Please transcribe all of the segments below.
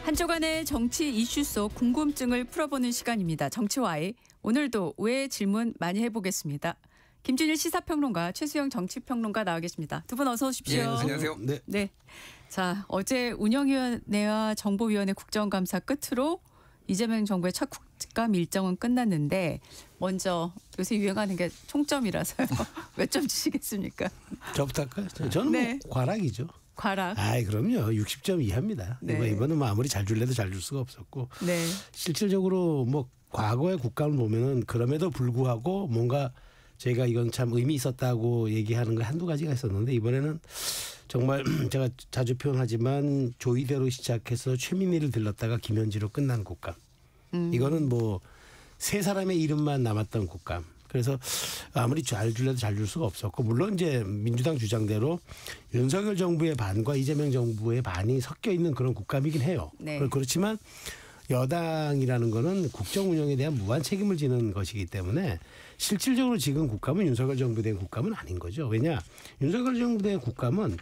한 주간의 정치 이슈 속 궁금증을 풀어보는 시간입니다. 정치와이. 오늘도 왜 질문 많이 해보겠습니다. 김준일 시사평론가, 최수영 정치평론가 나와 계십니다. 두 분 어서 오십시오. 네, 안녕하세요. 네. 자, 어제 운영위원회와 정보위원회 국정감사 끝으로 이재명 정부의 첫 국감 일정은 끝났는데 먼저 요새 유행하는 게 총점이라서요. 몇 점 주시겠습니까? 저부터 할까요? 저는 네. 뭐 과락이죠. 과락. 아이 그럼요. 60점 이하입니다. 네. 이번은 뭐 아무리 잘 줄래도 잘 줄 수가 없었고 네. 실질적으로 뭐 과거의 국감을 보면은 그럼에도 불구하고 뭔가 저희가 이건 참 의미 있었다고 얘기하는 거 한두 가지가 있었는데 이번에는 정말 제가 자주 표현하지만 조이대로 시작해서 최민희를 들렀다가 김현지로 끝난 국감. 이거는 뭐 세 사람의 이름만 남았던 국감. 그래서 아무리 잘 줄래도 잘 줄 수가 없었고 물론 이제 민주당 주장대로 윤석열 정부의 반과 이재명 정부의 반이 섞여 있는 그런 국감이긴 해요. 네. 그렇지만 여당이라는 거는 국정 운영에 대한 무한 책임을 지는 것이기 때문에 실질적으로 지금 국감은 윤석열 정부에 대한 국감은 아닌 거죠. 왜냐 윤석열 정부에 대한 국감은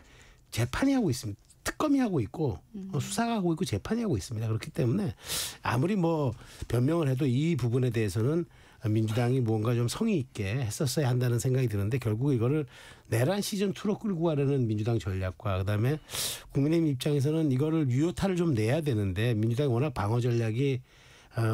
재판이 하고 있습니다. 특검이 하고 있고 수사가 하고 있고 재판이 하고 있습니다. 그렇기 때문에 아무리 뭐 변명을 해도 이 부분에 대해서는 민주당이 뭔가 좀 성의 있게 했었어야 한다는 생각이 드는데 결국 이거를 내란 시즌2로 끌고 가려는 민주당 전략과 그다음에 국민의힘 입장에서는 이거를 유효타를 좀 내야 되는데 민주당이 워낙 방어 전략이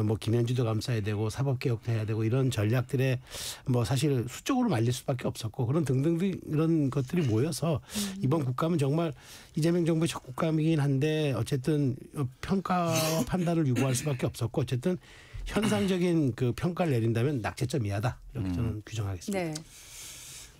뭐 김현지도 감싸야 되고 사법개혁도 해야 되고 이런 전략들에 뭐 사실 수적으로 말릴 수밖에 없었고 그런 등등등 이런 것들이 모여서 이번 국감은 정말 이재명 정부의 첫 국감이긴 한데 어쨌든 평가와 판단을 요구할 수밖에 없었고 어쨌든 현상적인 그 평가를 내린다면 낙제점 이하다 이렇게 저는 규정하겠습니다. 네.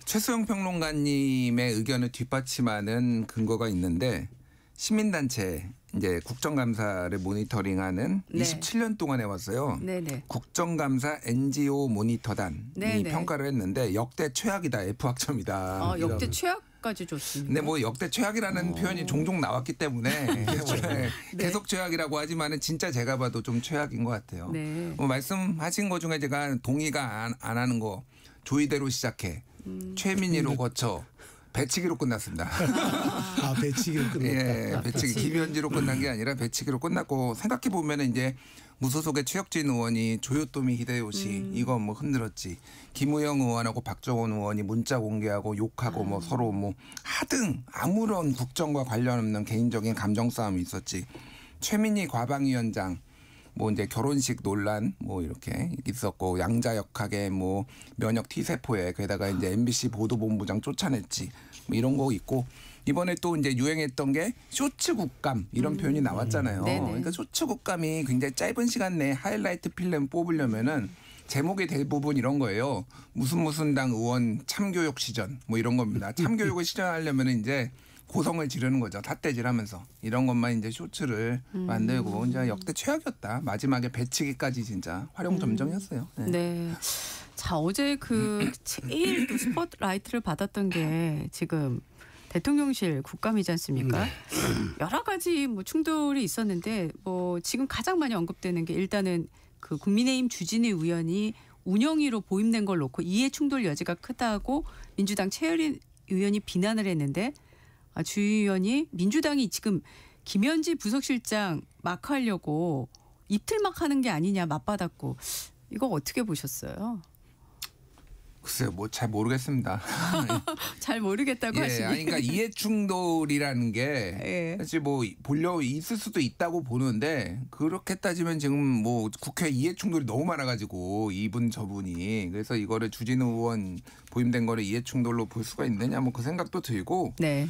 최수영 평론가님의 의견을 뒷받침하는 근거가 있는데 시민단체 이제 국정감사를 모니터링하는 네. 27년 동안 해왔어요. 네네. 국정감사 NGO 모니터단이 네네. 평가를 했는데 역대 최악이다. F학점이다. 역대 이런. 최악까지 줬습니다. 근데 뭐 역대 최악이라는 표현이 종종 나왔기 때문에 원래 계속 최악이라고 하지만은 진짜 제가 봐도 좀 최악인 것 같아요. 네. 뭐 말씀하신 것 중에 제가 동의가 안 하는 거 조이대로 시작해 최민희로 거쳐 배치기로 끝났습니다. 아 배치기로 끝났다. 예, 배치기 김현지로 끝난 게 아니라 배치기로 끝났고 생각해 보면 이제 무소속의 최혁진 의원이 조요토미 히데요시 이거 뭐 흔들었지. 김우영 의원하고 박정원 의원이 문자 공개하고 욕하고 뭐 서로 뭐 하등 아무런 국정과 관련 없는 개인적인 감정 싸움이 있었지. 최민희 과방위원장 뭐 이제 결혼식 논란 뭐 이렇게 있었고 양자역학의 뭐 면역 T세포에 게다가 이제 MBC 보도본부장 쫓아냈지 뭐 이런 거 있고 이번에 또 이제 유행했던 게 쇼츠 국감 이런 표현이 나왔잖아요. 네네. 그러니까 쇼츠 국감이 굉장히 짧은 시간 내에 하이라이트 필름 뽑으려면은 제목이 대부분 이런 거예요. 무슨 당 의원 참교육 시전 뭐 이런 겁니다. 참교육을 시전하려면은 이제 고성을 지르는 거죠. 삿대질하면서 이런 것만 이제 쇼츠를 만들고 이제 역대 최악이었다. 마지막에 배치기까지 진짜 활용점정이었어요. 네. 네. 자 어제 그 제일 또 스포트라이트를 받았던 게 지금 대통령실 국감이지 않습니까? 여러 가지 뭐 충돌이 있었는데 뭐 지금 가장 많이 언급되는 게 일단은 그 국민의힘 주진희 의원이 운영위로 보임된 걸 놓고 이해 충돌 여지가 크다고 민주당 최혜린 의원이 비난을 했는데 주 의원이 민주당이 지금 김현지 부속실장 막 하려고 입틀막 하는 게 아니냐 맞받았고 이거 어떻게 보셨어요? 글쎄요, 뭐 잘 모르겠습니다. 잘 모르겠다고 하시니. 아니 그러니까 이해 충돌이라는 게 예. 사실 뭐 보려 있을 수도 있다고 보는데 그렇게 따지면 지금 뭐 국회 이해 충돌이 너무 많아가지고 이분 저분이 그래서 이거를 주진우 의원 보임된 거를 이해 충돌로 볼 수가 있느냐 뭐 그 생각도 들고. 네.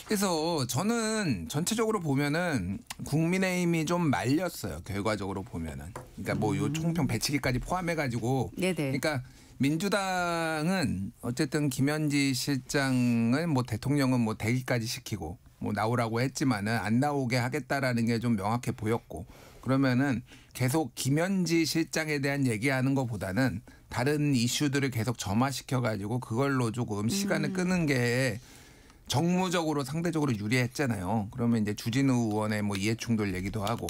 그래서 저는 전체적으로 보면은 국민의힘이 좀 말렸어요. 결과적으로 보면은. 그러니까 뭐 요 총평 배치기까지 포함해가지고. 네네. 그러니까. 민주당은 어쨌든 김현지 실장을 뭐 대통령은 뭐 대기까지 시키고 뭐 나오라고 했지만은 안 나오게 하겠다라는 게 좀 명확해 보였고 그러면은 계속 김현지 실장에 대한 얘기하는 것보다는 다른 이슈들을 계속 점화시켜 가지고 그걸로 조금 시간을 끄는 게 정무적으로 상대적으로 유리했잖아요. 그러면 이제 주진우 의원의 뭐 이해충돌 얘기도 하고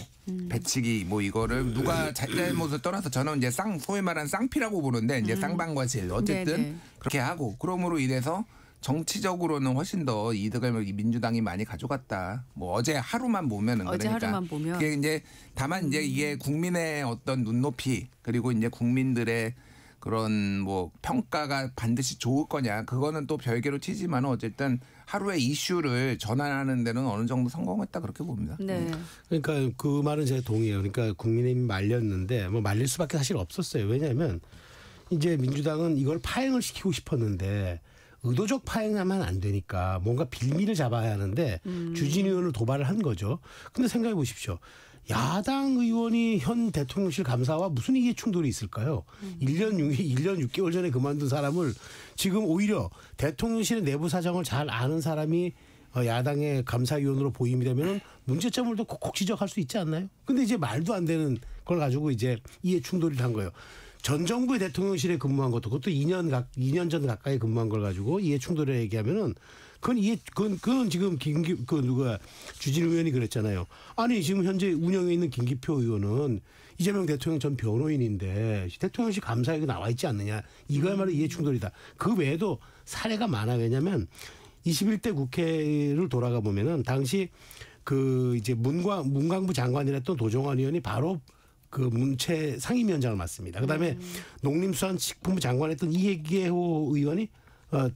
배치기 뭐 이거를 누가 잘못을 떠나서 저는 이제 소위 말하는 쌍피라고 보는데 이제 쌍방과실 어쨌든 네네. 그렇게 하고 그러므로 인해서 정치적으로는 훨씬 더 이득을 민주당이 많이 가져갔다. 뭐 어제 하루만 보면은 어제 그러니까 하루만 보면 그게 이제 다만 이제 이게 국민의 어떤 눈높이 그리고 이제 국민들의 그런 뭐 평가가 반드시 좋을 거냐 그거는 또 별개로 치지만 어쨌든 하루의 이슈를 전환하는 데는 어느 정도 성공했다 그렇게 봅니다. 네. 그러니까 그 말은 제가 동의해요. 그러니까 국민의힘이 말렸는데 뭐 말릴 수밖에 사실 없었어요. 왜냐하면 이제 민주당은 이걸 파행을 시키고 싶었는데 의도적 파행하면 안 되니까 뭔가 빌미를 잡아야 하는데 주진우 의원을 도발을 한 거죠. 근데 생각해 보십시오. 야당 의원이 현 대통령실 감사와 무슨 이해 충돌이 있을까요? 1년 6개월 전에 그만둔 사람을 지금 오히려 대통령실의 내부 사정을 잘 아는 사람이 야당의 감사위원으로 보임이 되면 문제점을 더 콕콕 지적할 수 있지 않나요? 근데 이제 말도 안 되는 걸 가지고 이제 이해 충돌을 한 거예요. 전 정부의 대통령실에 근무한 것도 그것도 2년 전 가까이 근무한 걸 가지고 이해 충돌을 얘기하면은 그건 지금 주진우 의원이 그랬잖아요. 아니 지금 현재 운영에 있는 김기표 의원은 이재명 대통령 전 변호인인데 대통령실 감사에 나와 있지 않느냐. 이거야말로 이해 충돌이다. 그 외에도 사례가 많아요. 왜냐하면 21대 국회를 돌아가 보면은 당시 그 이제 문광부 장관이랬던 도종환 의원이 바로 그 문체 상임위원장을 맡습니다. 그다음에 농림수산식품부 장관했던 이해계호 의원이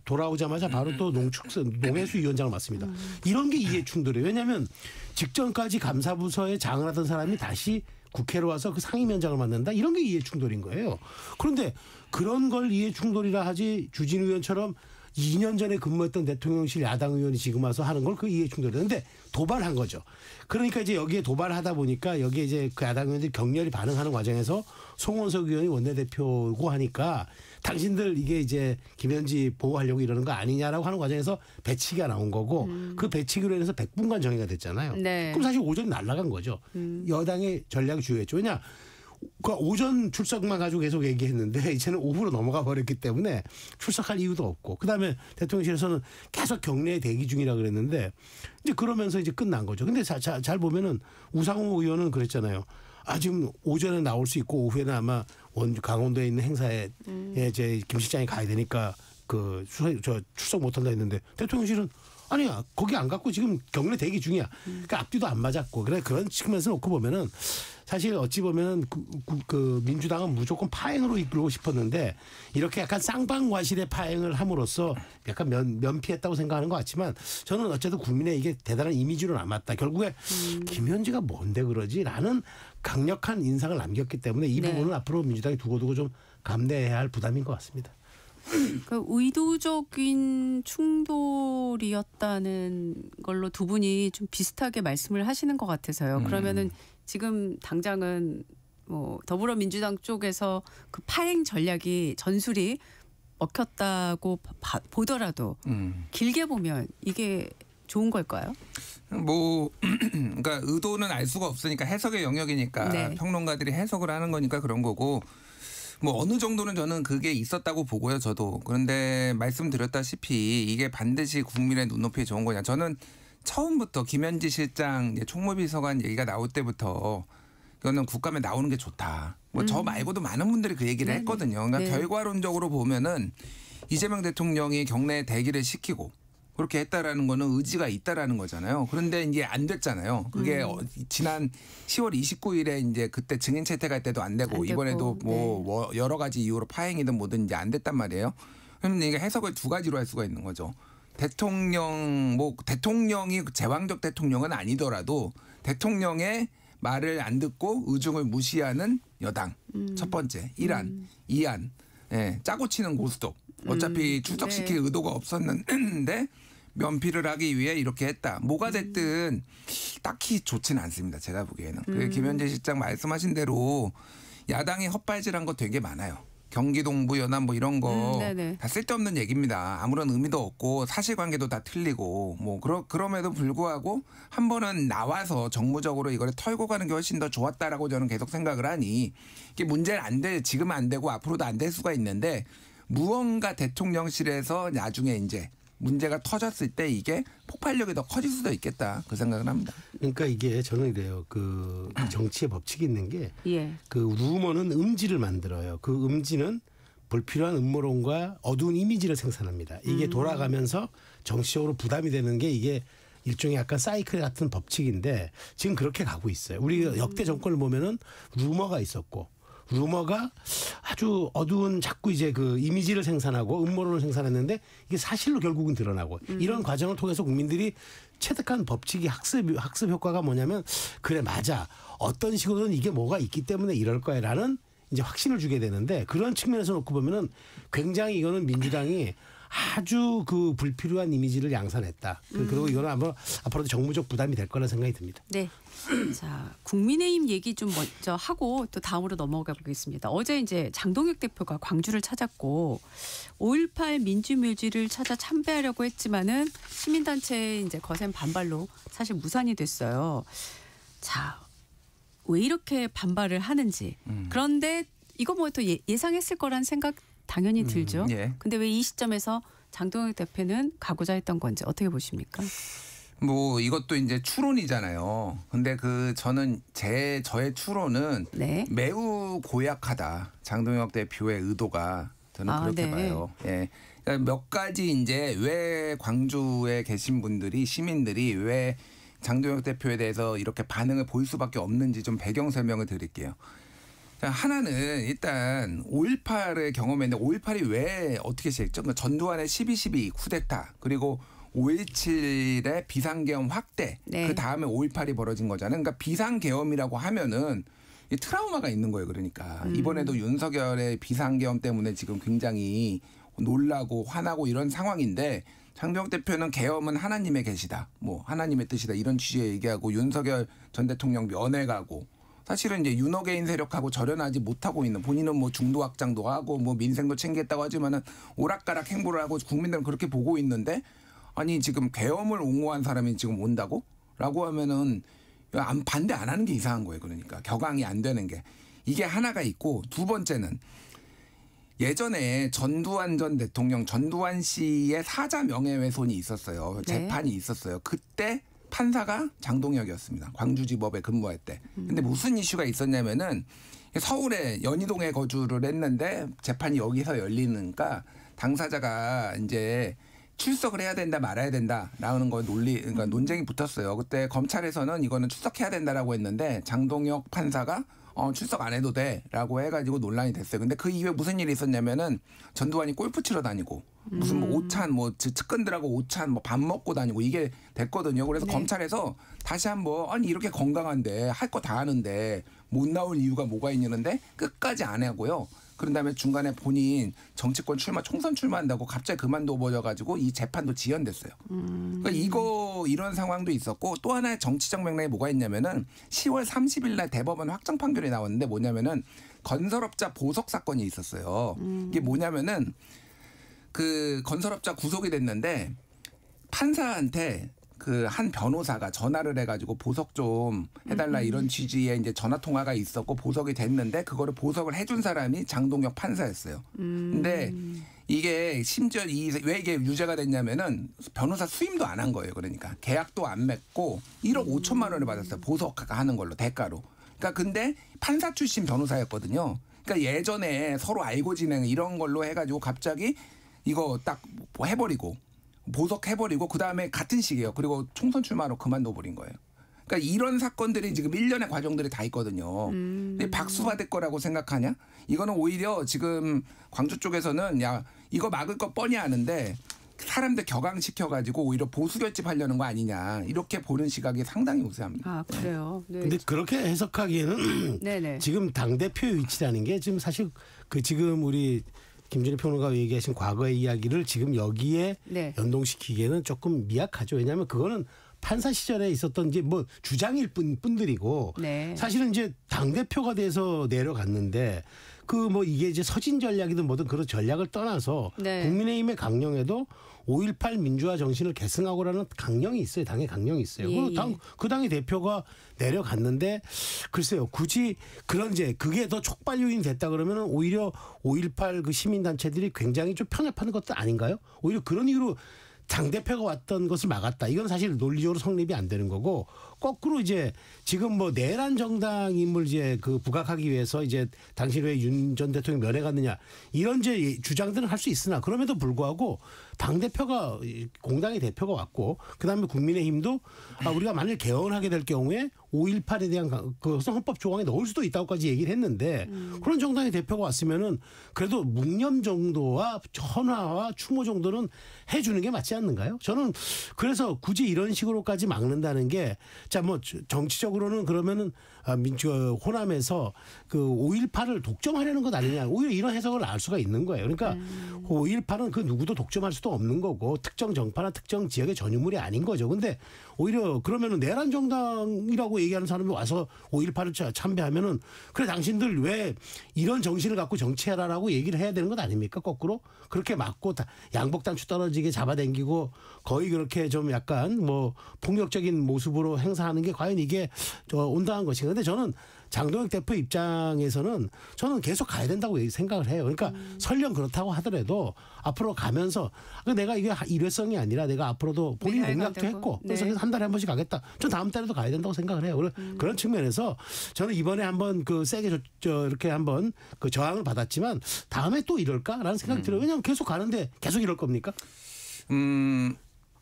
돌아오자마자 바로 또 농해수위원장을 맡습니다. 이런 게 이해 충돌이에요. 왜냐하면 직전까지 감사부서에 장을 하던 사람이 다시 국회로 와서 그 상임위원장을 맡는다. 이런 게 이해 충돌인 거예요. 그런데 그런 걸 이해 충돌이라 하지 주진우 의원처럼 2년 전에 근무했던 대통령실 야당 의원이 지금 와서 하는 걸 그 이해 충돌이었는데 도발한 거죠. 그러니까 이제 여기에 도발하다 보니까 여기에 이제 그 야당 의원들이 격렬히 반응하는 과정에서 송원석 의원이 원내대표고 하니까 당신들 이게 이제 김현지 보호하려고 이러는 거 아니냐라고 하는 과정에서 배치가 나온 거고 그 배치기로 인해서 100분간 정해가 됐잖아요. 네. 그럼 사실 오전이 날아간 거죠. 여당의 전략이 주요했죠. 왜냐? 그 오전 출석만 가지고 계속 얘기했는데 이제는 오후로 넘어가 버렸기 때문에 출석할 이유도 없고 그다음에 대통령실에서는 계속 격례 대기 중이라 그랬는데 이제 그러면서 이제 끝난 거죠. 근데 잘 보면은 우상호 의원은 그랬잖아요. 지금 오전에 나올 수 있고 오후에는 아마 강원도에 있는 행사에 제 김 실장이 가야 되니까 출석 못한다 했는데 대통령실은 아니야 거기 안 갔고 지금 격례 대기 중이야. 그러니까 앞뒤도 안 맞았고 그런 측면에서 놓고 보면은 사실 어찌 보면 그 민주당은 무조건 파행으로 이끌고 싶었는데 이렇게 약간 쌍방과실의 파행을 함으로써 약간 면피했다고 생각하는 것 같지만 저는 어쨌든 국민의 이게 대단한 이미지로 남았다. 결국에 김현지가 뭔데 그러지라는 강력한 인상을 남겼기 때문에 이 부분은 앞으로 민주당이 두고두고 좀 감내해야 할 부담인 것 같습니다. 그 의도적인 충돌이었다는 걸로 두 분이 좀 비슷하게 말씀을 하시는 것 같아서요. 그러면은 지금 당장은 뭐 더불어민주당 쪽에서 그 파행 전략이 전술이 먹혔다고 보더라도 길게 보면 이게 좋은 걸까요? 뭐 그러니까 의도는 알 수가 없으니까 해석의 영역이니까 네. 평론가들이 해석을 하는 거니까 그런 거고 뭐 어느 정도는 저는 그게 있었다고 보고요. 저도. 그런데 말씀드렸다시피 이게 반드시 국민의 눈높이에 좋은 거냐. 저는 처음부터 김현지 실장 총무비서관 얘기가 나올 때부터 이거는 국감에 나오는 게 좋다. 뭐 저 말고도 많은 분들이 그 얘기를 했거든요. 그러니까 결과론적으로 보면은 이재명 대통령이 격례 대기를 시키고 그렇게 했다라는 거는 의지가 있다라는 거잖아요. 그런데 이제 안 됐잖아요. 그게 지난 10월 29일에 이제 그때 증인 채택할 때도 안 되고 이번에도 뭐 여러 가지 이유로 파행이든 뭐든 이제 안 됐단 말이에요. 그러면 이게 해석을 두 가지로 할 수가 있는 거죠. 대통령이 제왕적 대통령은 아니더라도 대통령의 말을 안 듣고 의중을 무시하는 여당. 첫 번째. 1안. 2안. 예, 짜고 치는 고스톱. 어차피 출석시킬 의도가 없었는데 면피를 하기 위해 이렇게 했다. 뭐가 됐든 딱히 좋지는 않습니다. 제가 보기에는. 김현재 실장 말씀하신 대로 야당이 헛발질한 거 되게 많아요. 경기동부 연합 뭐 이런 거 다 쓸데없는 얘기입니다. 아무런 의미도 없고 사실관계도 다 틀리고 뭐 그럼에도 불구하고 한 번은 나와서 정무적으로 이걸 털고 가는 게 훨씬 더 좋았다라고 저는 계속 생각을 하니 이게 문제는 지금은 안 되고 앞으로도 안 될 수가 있는데 무언가 대통령실에서 나중에 이제 문제가 터졌을 때 이게 폭발력이 더 커질 수도 있겠다 그 생각을 합니다. 그러니까 이게 저는 이래요. 정치의 법칙이 있는 게 예. 루머는 음지를 만들어요. 그 음지는 불필요한 음모론과 어두운 이미지를 생산합니다. 이게 돌아가면서 정치적으로 부담이 되는 게 이게 일종의 약간 사이클 같은 법칙인데 지금 그렇게 가고 있어요. 우리 역대 정권을 보면은 루머가 있었고 루머가 아주 어두운 자꾸 이제 그 이미지를 생산하고 음모론을 생산했는데 이게 사실로 결국은 드러나고 이런 과정을 통해서 국민들이 체득한 법칙이 학습 효과가 뭐냐면 그래 맞아 어떤 식으로든 이게 뭐가 있기 때문에 이럴 거야라는 이제 확신을 주게 되는데 그런 측면에서 놓고 보면은 굉장히 이거는 민주당이 아주 그 불필요한 이미지를 양산했다. 그리고 이거는 아마 앞으로도 정무적 부담이 될 거라 생각이 듭니다. 네. 자, 국민의힘 얘기 좀 먼저 하고 또 다음으로 넘어가 보겠습니다. 어제 이제 장동혁 대표가 광주를 찾았고 5.18 민주묘지를 찾아 참배하려고 했지만은 시민단체의 이제 거센 반발로 사실 무산이 됐어요. 자, 왜 이렇게 반발을 하는지. 그런데 이거 뭐 또 예상했을 거란 생각 당연히 들죠. 예. 근데 왜 이 시점에서 장동혁 대표는 가고자 했던 건지 어떻게 보십니까? 뭐 이것도 이제 추론이잖아요. 근데 저는 저의 추론은 네. 매우 고약하다. 장동혁 대표의 의도가 저는 그렇게 네. 봐요. 예. 그러니까 몇 가지 이제 왜 광주에 계신 분들이 시민들이 왜 장동혁 대표에 대해서 이렇게 반응을 보일 수밖에 없는지 좀 배경 설명을 드릴게요. 하나는 일단 5.18을 경험했는데 5.18이 왜 어떻게 시작했죠? 전두환의 12.12 쿠데타 그리고 5.17의 비상계엄 확대 네. 그 다음에 5.18이 벌어진 거잖아요. 그러니까 비상계엄이라고 하면은 트라우마가 있는 거예요. 그러니까 이번에도 윤석열의 비상계엄 때문에 지금 굉장히 놀라고 화나고 이런 상황인데 장동혁 대표는 계엄은 하나님의 계시다. 뭐 하나님의 뜻이다. 이런 취지의 얘기하고 윤석열 전 대통령 면회 가고 사실은 이제 윤호개인 세력하고 절연하지 못하고 있는 본인은 뭐 중도 확장도 하고 뭐 민생도 챙기겠다고 하지만은 오락가락 행보를 하고 국민들은 그렇게 보고 있는데 아니 지금 계엄을 옹호한 사람이 지금 온다고? 라고 하면은 반대 안 하는 게 이상한 거예요. 그러니까 격앙이 안 되는 게. 이게 하나가 있고 두 번째는 예전에 전두환 전 대통령 전두환 씨의 사자 명예훼손이 있었어요. 네. 재판이 있었어요. 그때 판사가 장동혁이었습니다. 광주지법에 근무할 때. 근데 무슨 이슈가 있었냐면은 서울에 연희동에 거주를 했는데 재판이 여기서 열리니까 당사자가 이제 출석을 해야 된다 말아야 된다라는 거 그러니까 논쟁이 붙었어요. 그때 검찰에서는 이거는 출석해야 된다라고 했는데 장동혁 판사가 출석 안 해도 돼라고 해가지고 논란이 됐어요. 근데 그 이후에 무슨 일이 있었냐면은 전두환이 골프 치러 다니고 무슨 뭐 오찬 뭐 측근들하고 오찬 뭐 밥 먹고 다니고 이게 됐거든요. 그래서 네. 검찰에서 다시 한번 아니 이렇게 건강한데 할 거 다 하는데 못 나올 이유가 뭐가 있냐는데 끝까지 안 하고요. 그런 다음에 중간에 본인 정치권 총선 출마한다고 갑자기 그만둬 버려가지고 이 재판도 지연됐어요. 그러니까 이런 상황도 있었고 또 하나의 정치적 맥락이 뭐가 있냐면은 10월 30일 날 대법원 확정 판결이 나왔는데 뭐냐면은 건설업자 보석 사건이 있었어요. 이게 뭐냐면은 그 건설업자 구속이 됐는데 판사한테 그 한 변호사가 전화를 해가지고 보석 좀 해달라 이런 취지의 이제 전화 통화가 있었고 보석이 됐는데 그거를 보석을 해준 사람이 장동혁 판사였어요. 근데 이게 심지어 왜 이게 유죄가 됐냐면은 변호사 수임도 안 한 거예요. 그러니까 계약도 안 맺고 1억 5천만 원을 받았어요. 보석하는 걸로 대가로. 그러니까 근데 판사 출신 변호사였거든요. 그러니까 예전에 서로 알고 지내는 이런 걸로 해가지고 갑자기 이거 딱 해버리고. 보석해버리고 그다음에 같은 시기예요. 그리고 총선 출마로 그만둬버린 거예요. 그러니까 이런 사건들이 지금 1년의 과정들이 다 있거든요. 근데 박수 받을 거라고 생각하냐? 이거는 오히려 지금 광주 쪽에서는 야 이거 막을 거 뻔히 아는데 사람들 격앙시켜가지고 오히려 보수 결집하려는 거 아니냐. 이렇게 보는 시각이 상당히 우세합니다. 아 그래요. 네. 근데 그렇게 해석하기에는 네네. 지금 당대표의 위치라는 게 지금 사실 그 지금 우리 김준일 평론가가 얘기하신 과거의 이야기를 지금 여기에 네. 연동시키기에는 조금 미약하죠. 왜냐하면 그거는 판사 시절에 있었던 이제 뭐 주장일 뿐들이고 네. 사실은 이제 당대표가 돼서 내려갔는데 그 뭐 이게 이제 서진 전략이든 뭐든 그런 전략을 떠나서 네. 국민의힘의 강령에도 5.18 민주화 정신을 계승하고라는 강령이 있어요. 당의 강령이 있어요. 예, 그 당의 대표가 내려갔는데 글쎄요. 굳이 그런 이제 그게 더 촉발 요인이 됐다 그러면은 오히려 5.18 그 시민단체들이 굉장히 좀 편협한 것도 아닌가요? 오히려 그런 이유로 당대표가 왔던 것을 막았다. 이건 사실 논리적으로 성립이 안 되는 거고 거꾸로 이제 지금 뭐 내란 정당임을 이제 그 부각하기 위해서 이제 당시 왜 윤 전 대통령 면회 갔느냐 이런 이제 주장들은 할 수 있으나 그럼에도 불구하고 당 대표가 공당의 대표가 왔고 그다음에 국민의힘도 우리가 만일 개헌하게 될 경우에 5.18에 대한 그 헌법 조항에 넣을 수도 있다고까지 얘기를 했는데 그런 정당의 대표가 왔으면은 그래도 묵념 정도와 헌화와 추모 정도는 해주는 게 맞지 않는가요? 저는 그래서 굳이 이런 식으로까지 막는다는 게 자 뭐 정치적으로는 그러면은 호남에서 그 5.18을 독점하려는 것 아니냐 오히려 이런 해석을 알 수가 있는 거예요. 그러니까 5.18은 그 누구도 독점할 수도 없는 거고 특정 정파나 특정 지역의 전유물이 아닌 거죠. 근데 오히려 그러면은 내란 정당이라고 얘기하는 사람이 와서 5.18을 참배하면은 그래 당신들 왜 이런 정신을 갖고 정치해라라고 얘기를 해야 되는 것 아닙니까? 거꾸로 그렇게 막고 양복 단추 떨어지게 잡아당기고 거의 그렇게 좀 약간 뭐 폭력적인 모습으로 행사하는 게 과연 이게 온당한 것인가? 근데 저는 장동혁 대표 입장에서는 저는 계속 가야 된다고 생각을 해요. 그러니까 설령 그렇다고 하더라도 앞으로 가면서 내가 이게 일회성이 아니라 내가 앞으로도 본인 공약도 했고 그래서 한 달에 한 번씩 가겠다. 전 다음 달에도 가야 된다고 생각을 해요. 그런 측면에서 저는 이번에 한번 그 세게 이렇게 한번 그 저항을 받았지만 다음에 또 이럴까라는 생각이 들어요. 왜냐하면 계속 가는데 계속 이럴 겁니까?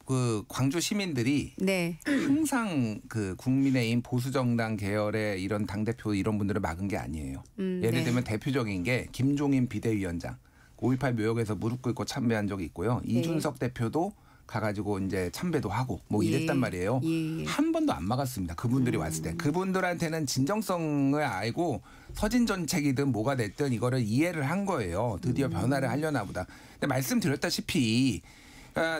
그 광주 시민들이 항상 그 국민의힘 보수정당 계열의 이런 당대표 이런 분들을 막은 게 아니에요. 예를 들면 대표적인 게 김종인 비대위원장 5.18 묘역에서 무릎 꿇고 참배한 적이 있고요. 이준석 대표도 가가지고 이제 참배도 하고 뭐 이랬단 말이에요. 한 번도 안 막았습니다. 그분들이 왔을 때. 그분들한테는 진정성을 알고 서진전책이든 뭐가 됐든 이거를 이해를 한 거예요. 드디어 변화를 하려나 보다. 근데 말씀드렸다시피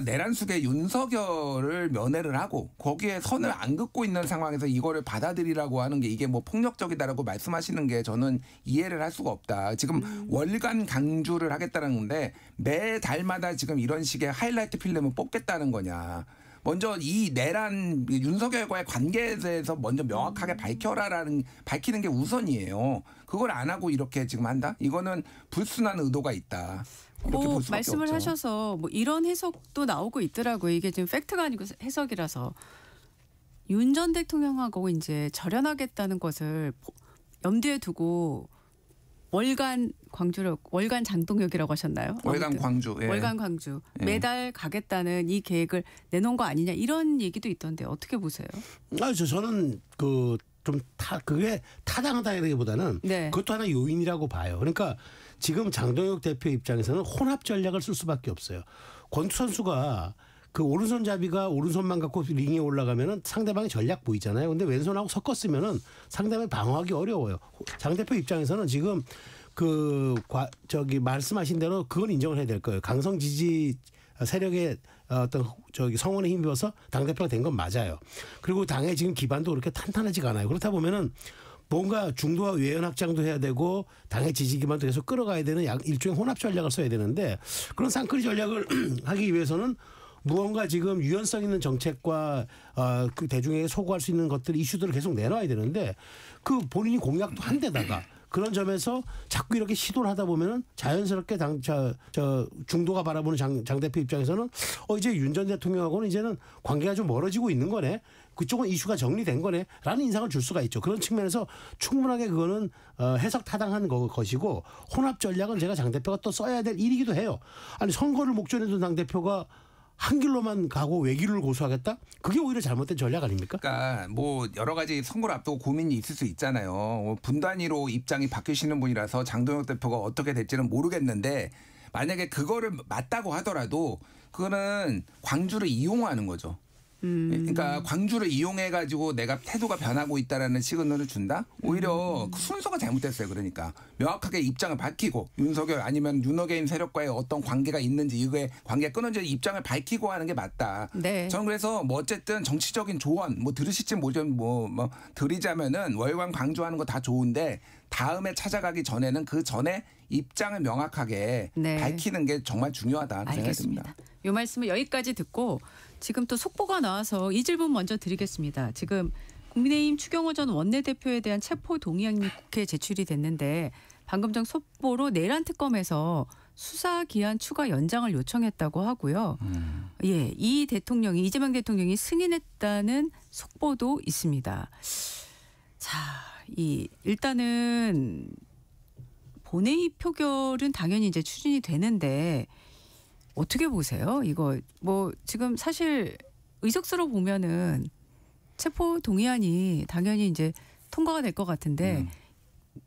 내란 속에 윤석열을 면회를 하고 거기에 선을 안 긋고 있는 상황에서 이거를 받아들이라고 하는 게 이게 뭐 폭력적이다라고 말씀하시는 게 저는 이해를 할 수가 없다. 지금 월간 강주를 하겠다는 건데 매 달마다 지금 이런 식의 하이라이트 필름을 뽑겠다는 거냐. 먼저 이 내란 윤석열과의 관계에 대해서 먼저 명확하게 밝히는 게 우선이에요. 그걸 안 하고 이렇게 지금 한다? 이거는 불순한 의도가 있다. 이렇게 볼 수밖에 말씀을 없죠. 하셔서 뭐 이런 해석도 나오고 있더라고요. 이게 지금 팩트가 아니고 해석이라서 윤 전 대통령하고 이제 절연하겠다는 것을 염두에 두고 월간 장동혁이라고 하셨나요? 월간 광주. 예. 월간 광주. 예. 매달 가겠다는 이 계획을 내놓은 거 아니냐 이런 얘기도 있던데 어떻게 보세요? 저는 그게 타당하다기보다는 그것도 하나 요인이라고 봐요. 그러니까 지금 장동혁 대표 입장에서는 혼합 전략을 쓸 수밖에 없어요. 권투 선수가 그 오른손잡이가 오른손만 갖고 링에 올라가면은 상대방의 전략 보이잖아요. 근데 왼손하고 섞었으면은 상대방이 방어하기 어려워요. 장 대표 입장에서는 지금 말씀하신 대로 그건 인정을 해야 될 거예요. 강성 지지 세력의 어떤 성원에 힘입어서 당대표가 된 건 맞아요. 그리고 당의 지금 기반도 그렇게 탄탄하지가 않아요. 그렇다 보면은 뭔가 중도와 외연 확장도 해야 되고 당의 지지 기반도 계속 끌어가야 되는 일종의 혼합 전략을 써야 되는데 그런 쌍끌이 전략을 하기 위해서는 무언가 지금 유연성 있는 정책과 그 대중에게 소구할 수 있는 것들 이슈들을 계속 내놔야 되는데 그 본인이 공약도 한 데다가 그런 점에서 자꾸 이렇게 시도를 하다 보면은 자연스럽게 중도가 바라보는 장 대표 입장에서는 이제 윤 전 대통령하고는 이제는 관계가 좀 멀어지고 있는 거네. 그쪽은 이슈가 정리된 거네라는 인상을 줄 수가 있죠. 그런 측면에서 충분하게 그거는 해석 타당한 것이고 혼합 전략은 제가 장 대표가 또 써야 될 일이기도 해요. 아니 선거를 목전에 둔 당 대표가 한 길로만 가고 외길을 고수하겠다? 그게 오히려 잘못된 전략 아닙니까? 그러니까 뭐 여러 가지 선거를 앞두고 고민이 있을 수 있잖아요. 분단위로 입장이 바뀌시는 분이라서 장동혁 대표가 어떻게 될지는 모르겠는데 만약에 그거를 맞다고 하더라도 그거는 광주를 이용하는 거죠. 그러니까 광주를 이용해가지고 내가 태도가 변하고 있다라는 시그널을 준다? 오히려 그 순서가 잘못됐어요. 그러니까 명확하게 입장을 밝히고 윤석열 아니면 윤호개인 세력과의 어떤 관계가 있는지 이거에 관계가 끊어진 입장을 밝히고 하는 게 맞다. 네. 저는 그래서 뭐 어쨌든 정치적인 조언 뭐 들으실지 뭐 드리자면은 월간 강조하는 거 다 좋은데 다음에 찾아가기 전에는 그 전에 입장을 명확하게 밝히는 게 정말 중요하다 생각이 듭니다. 이 말씀을 여기까지 듣고 지금 또 속보가 나와서 이 질문 먼저 드리겠습니다. 지금 국민의힘 추경호 전 원내대표에 대한 체포 동의안이 국회에 제출이 됐는데 방금 전 속보로 내란 특검에서 수사 기한 추가 연장을 요청했다고 하고요. 예, 이재명 대통령이 승인했다는 속보도 있습니다. 자, 일단은 본회의 표결은 당연히 이제 추진이 되는데 어떻게 보세요? 이거 뭐 지금 사실 의석수로 보면은 체포 동의안이 당연히 이제 통과가 될 것 같은데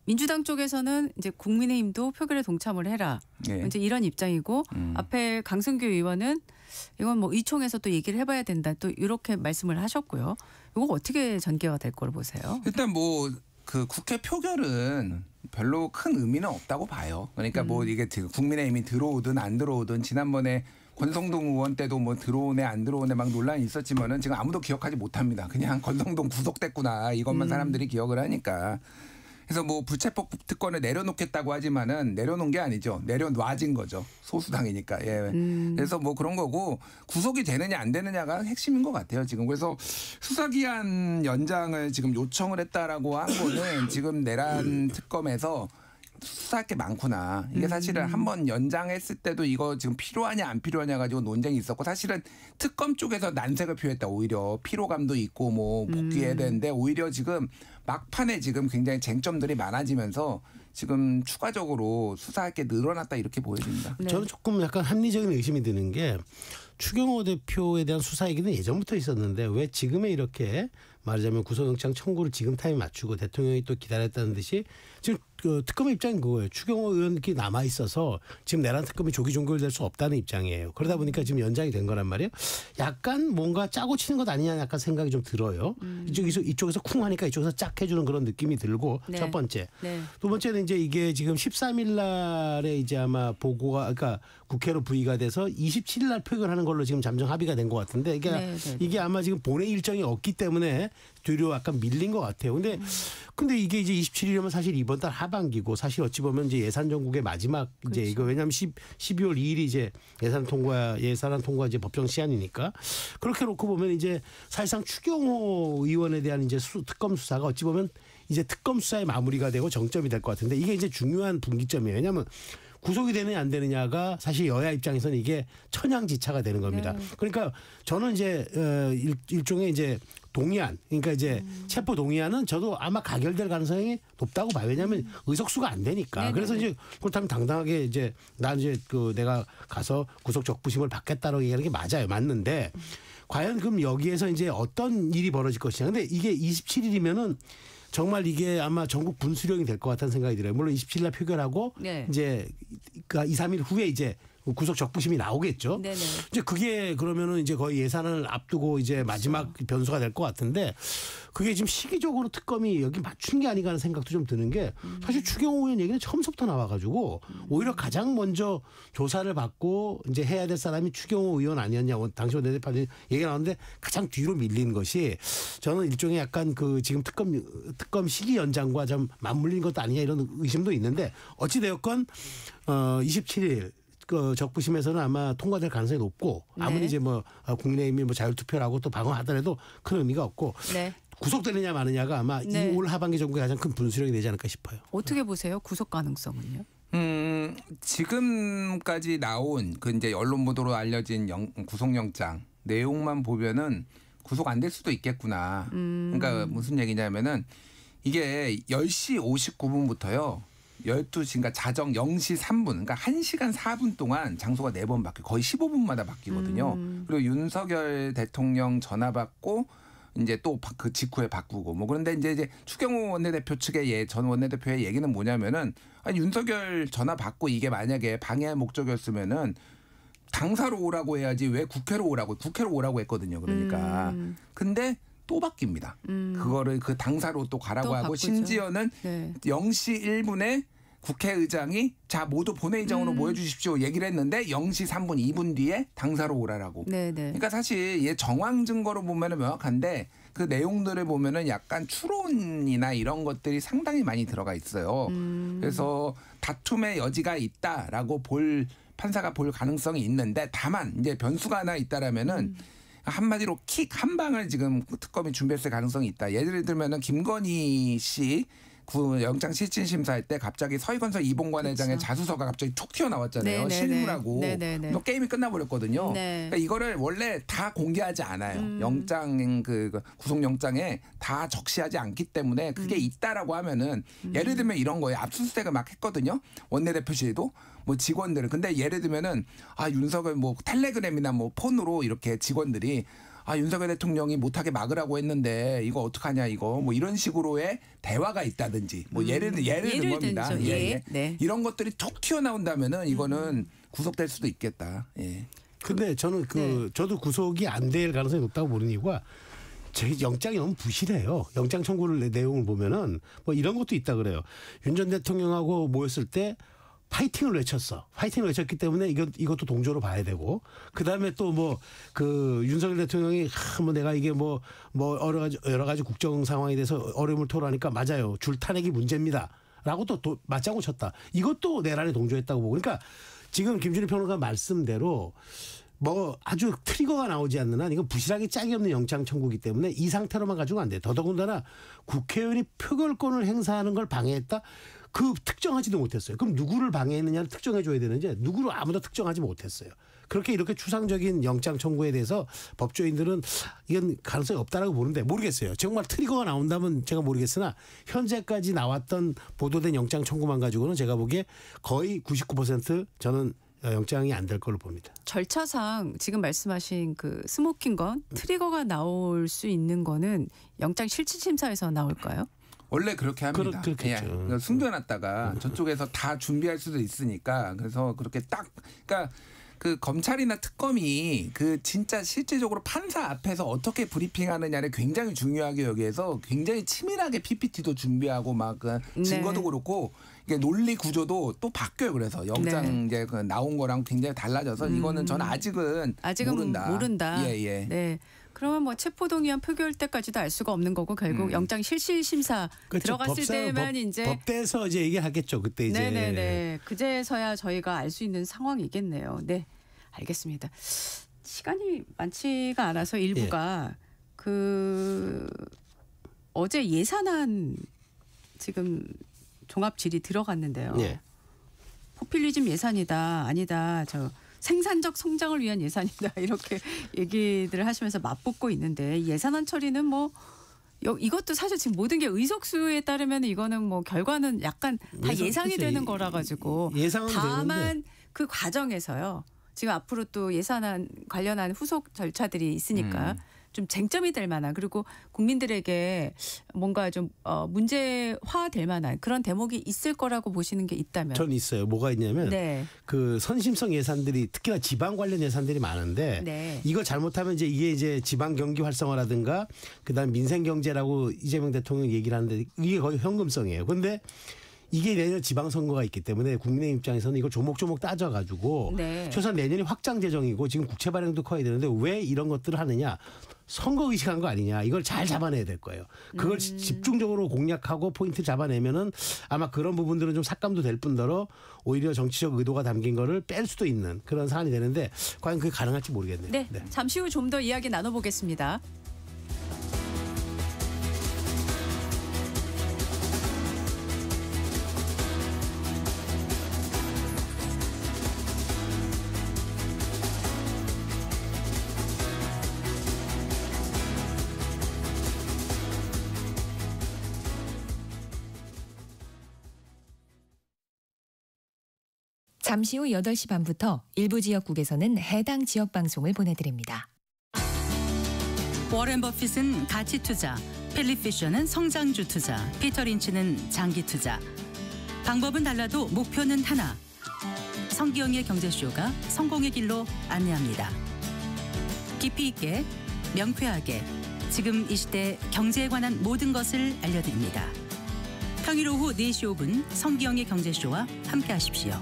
민주당 쪽에서는 이제 국민의힘도 표결에 동참을 해라. 예. 이제 이런 입장이고 앞에 강승규 의원은 이건 뭐 의총에서 또 얘기를 해봐야 된다. 또 이렇게 말씀을 하셨고요. 이거 어떻게 전개가 될 거로 보세요? 일단 뭐 그 국회 표결은 별로 큰 의미는 없다고 봐요. 그러니까 뭐 이게 국민의힘이 들어오든 안 들어오든 지난번에 권성동 의원 때도 뭐 들어오네 안 들어오네 막 논란이 있었지만은 지금 아무도 기억하지 못합니다. 그냥 권성동 구속됐구나 이것만 사람들이 기억을 하니까. 그래서 뭐 불체포 특권을 내려놓겠다고 하지만은 내려놓은 게 아니죠. 내려놔진 거죠. 소수당이니까. 예. 그래서 뭐 그런 거고 구속이 되느냐 안 되느냐가 핵심인 것 같아요. 지금 그래서 수사기한 연장을 지금 요청을 했다라고 한 거는 지금 내란 특검에서 수사할 게 많구나. 이게 사실은 한번 연장했을 때도 이거 지금 필요하냐 안 필요하냐 가지고 논쟁이 있었고 사실은 특검 쪽에서 난색을 표했다. 오히려 피로감도 있고 뭐 복귀해야 되는데 오히려 지금 막판에 지금 굉장히 쟁점들이 많아지면서 지금 추가적으로 수사할 게 늘어났다 이렇게 보여집니다. 네. 저는 조금 약간 합리적인 의심이 드는 게 추경호 대표에 대한 수사 얘기는 예전부터 있었는데 왜 지금에 이렇게 말하자면 구속영장 청구를 지금 타임에 맞추고 대통령이 또 기다렸다는 듯이 지금 그 특검의 입장인 그거예요. 추경호 의원이 남아 있어서 지금 내란 특검이 조기 종결될 수 없다는 입장이에요. 그러다 보니까 지금 연장이 된 거란 말이에요. 약간 뭔가 짜고 치는 것 아니냐 약간 생각이 좀 들어요. 이쪽에서 쿵 하니까 이쪽에서 짝 해주는 그런 느낌이 들고 네. 첫 번째. 네. 두 번째는 이제 이게 지금 13일 날에 이제 아마 보고가 그러니까 국회로 부의가 돼서 27일 날 표결하는 걸로 지금 잠정 합의가 된 것 같은데 이게 아마 지금 본회의 일정이 없기 때문에 뒤로 약간 밀린 것 같아요. 근데 이게 이제 27일이면 사실 이번 달 하반기고 사실 어찌 보면 이제 예산 정국의 마지막 이제 그렇죠. 이거 왜냐하면 12월 2일이 이제 예산안 통과 이제 법정 시한이니까 그렇게 놓고 보면 이제 사실상 추경호 의원에 대한 이제 특검 수사가 어찌 보면 이제 특검 수사의 마무리가 되고 정점이 될 것 같은데 이게 이제 중요한 분기점이에요. 왜냐하면 구속이 되느냐 안 되느냐가 사실 여야 입장에서는 이게 천양지차가 되는 겁니다. 그러니까 저는 이제 일종의 이제 동의안, 그러니까 이제 체포 동의안은 저도 아마 가결될 가능성이 높다고 봐요. 왜냐하면 의석수가 안 되니까. 네네. 그래서 이제 그렇다면 당당하게 이제 난 이제 내가 가서 구속 적부심을 받겠다라고 얘기하는 게 맞아요. 맞는데 과연 그럼 여기에서 이제 어떤 일이 벌어질 것이냐. 근데 이게 27일이면은 정말 이게 아마 전국 분수령이 될 것 같다는 생각이 들어요. 물론 27일 날 표결하고 네. 이제 2, 3일 후에 이제 구속 적부심이 나오겠죠. 네네. 이제 그게 그러면은 이제 거의 예산을 앞두고 이제 마지막 변수가 될 것 같은데 그게 지금 시기적으로 특검이 여기 맞춘 게 아닌가 하는 생각도 좀 드는 게 사실 추경호 의원 얘기는 처음부터 나와가지고 오히려 가장 먼저 조사를 받고 이제 해야 될 사람이 추경호 의원 아니었냐 당시 원내대표 얘기가 나왔는데 가장 뒤로 밀린 것이 저는 일종의 약간 그 지금 특검 시기 연장과 좀 맞물린 것도 아니냐 이런 의심도 있는데 어찌 되었건 27일 그 적부심에서는 아마 통과될 가능성이 높고 아무리 네. 이제 뭐 국민의힘이 뭐 자율투표라고 또 방어하더라도 큰 의미가 없고 네. 구속되느냐 마느냐가 아마 네. 이 올 하반기 정도가 가장 큰 분수령이 되지 않을까 싶어요. 어떻게 보세요? 구속 가능성은요? 지금까지 나온 그 이제 언론 보도로 알려진 구속영장 내용만 보면은 구속 안 될 수도 있겠구나. 그러니까 무슨 얘기냐면은 이게 10시 59분부터요. 12시인가 자정 0시 3분 그러니까 1시간 4분 동안 장소가 4번 바뀌고 거의 15분마다 바뀌거든요. 그리고 윤석열 대통령 전화 받고 이제 또 그 직후에 바꾸고 뭐 그런데 이제 추경호 원내대표 측의 전 원내대표의 얘기는 뭐냐면은 아니 윤석열 전화 받고 이게 만약에 방해할 목적이었으면은 당사로 오라고 해야지 왜 국회로 오라고 했거든요. 그러니까 근데 또 바뀝니다. 그거를 그 당사로 또 가라고 또 하고 바꾸죠. 심지어는 네. 0시 1분에 국회의장이 자 모두 본회의장으로 모여주십시오 얘기를 했는데 0시 3분 2분 뒤에 당사로 오라라고. 네네. 그러니까 사실 얘 정황 증거로 보면은 명확한데 그 내용들을 보면은 약간 추론이나 이런 것들이 상당히 많이 들어가 있어요. 그래서 다툼의 여지가 있다라고 판사가 볼 가능성이 있는데 다만 이제 변수가 하나 있다라면은 한마디로 킥 한 방을 지금 특검이 준비했을 가능성이 있다. 예를 들면은 김건희 씨 영장 실질 심사할 때 갑자기 서희건설 이봉관 회장의 자수서가 갑자기 툭 튀어나왔잖아요. 네네네. 실무라고. 네네네. 또 게임이 끝나버렸거든요. 네. 그러니까 이거를 원래 다 공개하지 않아요. 영장 구속영장에 다 적시하지 않기 때문에 그게 있다라고 하면은 예를 들면 이런 거예요. 압수수색을 막 했거든요. 원내대표실도 뭐 직원들을. 근데 예를 들면은 윤석열 뭐 텔레그램이나 뭐 폰으로 이렇게 직원들이 윤석열 대통령이 못하게 막으라고 했는데 이거 어떡하냐 이거 뭐 이런 식으로의 대화가 있다든지 뭐 예를 든 겁니다. 예. 네. 이런 것들이 툭 튀어나온다면은 이거는 구속될 수도 있겠다. 예. 근데 저는 저도 구속이 안 될 가능성이 높다고 보는 이유가 제 영장이 너무 부실해요. 영장 청구를 내용을 보면은 뭐 이런 것도 있다 그래요. 윤 전 대통령하고 모였을 때 파이팅을 외쳤어. 파이팅을 외쳤기 때문에 이것도 동조로 봐야 되고, 그 다음에 또 뭐 윤석열 대통령이 뭐 내가 이게 뭐 여러 가지 국정 상황에 대해서 어려움을 토로하니까 맞아요. 줄 탄핵이 문제입니다.라고 또 맞장구 쳤다. 이것도 내란에 동조했다고 보고. 그러니까 지금 김준일 평론가 말씀대로 뭐 아주 트리거가 나오지 않는 한 이건 부실하게 짝이 없는 영장 청구이기 때문에 이 상태로만 가지고 안 돼. 더더군다나 국회의원이 표결권을 행사하는 걸 방해했다. 그 특정하지도 못했어요. 그럼 누구를 방해했느냐를 특정해 줘야 되는지 누구를 아무도 특정하지 못했어요. 그렇게 이렇게 추상적인 영장 청구에 대해서 법조인들은 이건 가능성이 없다라고 보는데 모르겠어요. 정말 트리거가 나온다면 제가 모르겠으나 현재까지 나왔던 보도된 영장 청구만 가지고는 제가 보기에 거의 99% 저는 영장이 안 될 걸로 봅니다. 절차상 지금 말씀하신 그 스모킹 건 트리거가 나올 수 있는 거는 영장 실질심사에서 나올까요? 원래 그렇게 합니다. 그렇겠죠. 숨겨놨다가 저쪽에서 다 준비할 수도 있으니까 그래서 그렇게 그러니까 그 검찰이나 특검이 그 진짜 실질적으로 판사 앞에서 어떻게 브리핑하느냐를 굉장히 중요하게 여기에서 굉장히 치밀하게 PPT도 준비하고 막 증거도 그렇고 이게 논리 구조도 또 바뀌어요. 그래서 영장 이제 나온 거랑 굉장히 달라져서 이거는 저는 아직은 모른다. 예. 네. 그러면 뭐 체포동의안 표결 때까지도 알 수가 없는 거고 결국 영장 실질 심사 그렇죠. 들어갔을 때만 이제 법대에서 이제 얘기하겠죠. 그때 이제. 네네네. 그제서야 저희가 알 수 있는 상황이겠네요. 네, 알겠습니다. 시간이 많지가 않아서 일부가 어제 예산안 지금 종합 질의 들어갔는데요. 포퓰리즘 예산이다 아니다 생산적 성장을 위한 예산이다 이렇게 얘기들을 하시면서 맞붙고 있는데 예산안 처리는 뭐 이것도 사실 지금 모든 게 의석수에 따르면 이거는 뭐 결과는 약간 다 예상이 되는 거라 가지고 다만 그 과정에서요. 지금 앞으로 또 예산안 관련한 후속 절차들이 있으니까 좀 쟁점이 될 만한 그리고 국민들에게 뭔가 좀 문제화될 만한 그런 대목이 있을 거라고 보시는 게 있다면? 전 있어요. 뭐가 있냐면 그 선심성 예산들이 특히나 지방 관련 예산들이 많은데 이거 잘못하면 이게 이제 지방 경기 활성화라든가 그다음 민생 경제라고 이재명 대통령 얘기를 하는데 이게 거의 현금성이에요. 그런데 이게 내년 지방선거가 있기 때문에 국민의 입장에서는 이걸 조목조목 따져가지고 최소한 내년이 확장 재정이고 지금 국채 발행도 커야 되는데 왜 이런 것들을 하느냐. 선거 의식한 거 아니냐. 이걸 잘 잡아내야 될 거예요. 그걸 집중적으로 공략하고 포인트 잡아내면은 아마 그런 부분들은 좀 삭감도 될 뿐더러 오히려 정치적 의도가 담긴 거를 뺄 수도 있는 그런 사안이 되는데 과연 그게 가능할지 모르겠네요. 네. 잠시 후 좀 더 이야기 나눠보겠습니다. 잠시 후 8시 반부터 일부 지역국에서는 해당 지역 방송을 보내드립니다. 워렌 버핏은 가치 투자, 필립 피셔는 성장주 투자, 피터 린치는 장기 투자. 방법은 달라도 목표는 하나. 성기영의 경제쇼가 성공의 길로 안내합니다. 깊이 있게, 명쾌하게, 지금 이 시대 경제에 관한 모든 것을 알려드립니다. 평일 오후 4시 5분 성기영의 경제쇼와 함께하십시오.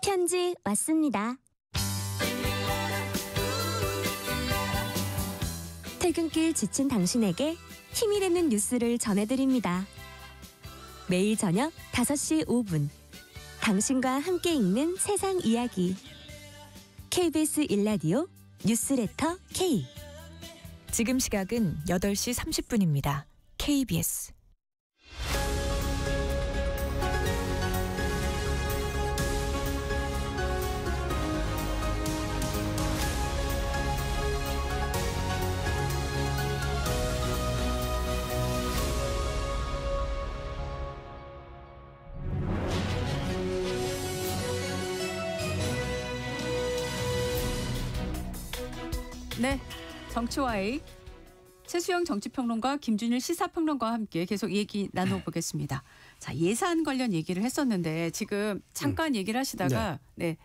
편지 왔습니다. 퇴근길 지친 당신에게 힘이 되는 뉴스를 전해드립니다. 매일 저녁 5시 5분 당신과 함께 읽는 세상 이야기 KBS 1라디오 뉴스레터 K 지금 시각은 8시 30분입니다. KBS 네, 정치와의 최수영 정치평론가 김준일 시사평론가와 함께 계속 얘기 나눠보겠습니다. 자, 예산 관련 얘기를 했었는데 지금 잠깐 얘기를 하시다가 네,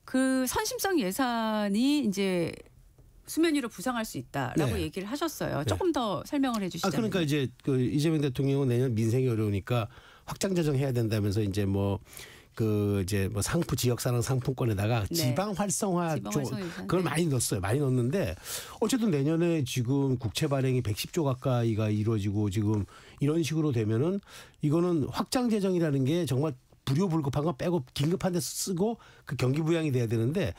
그 선심성 예산이 이제 수면 위로 부상할 수 있다라고 네. 얘기를 하셨어요. 조금 더 설명을 해주시죠. 그러니까 이제 그 이재명 대통령은 내년 민생이 어려우니까 확장 재정해야 된다면서 이제 뭐 그 이제 뭐 상품 지역사랑 상품권에다가 네. 지방 활성화 지방 쪽 활성화 예산. 그걸 네. 많이 넣었어요. 많이 넣었는데 어쨌든 내년에 지금 국채 발행이 110조 가까이가 이루어지고 지금 이런 식으로 되면은 이거는 확장 재정이라는 게 정말 불효불급한 거 빼고 긴급한 데 쓰고 그 경기 부양이 돼야 되는데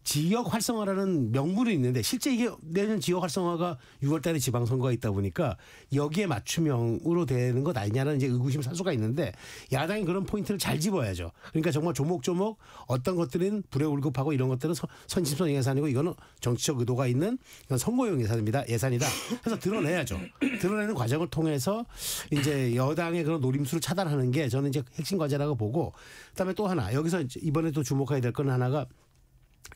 지역 활성화라는 명분은 있는데 실제 이게 내년 지역 활성화가 6월 달에 지방선거가 있다 보니까 여기에 맞춤형으로 되는 것 아니냐는 이제 의구심 사수가 있는데 야당이 그런 포인트를 잘 집어야죠. 그러니까 정말 조목조목 어떤 것들은 불효불급하고 이런 것들은 선심성 예산이고 이거는 정치적 의도가 있는 이건 선거용 예산이다. 그래서 드러내야죠. 드러내는 과정을 통해서 이제 여당의 그런 노림수를 차단하는 게 저는 이제 핵심 과제라고 보고 그다음에 또 하나 여기서 이번에 또 주목해야 될 건 하나가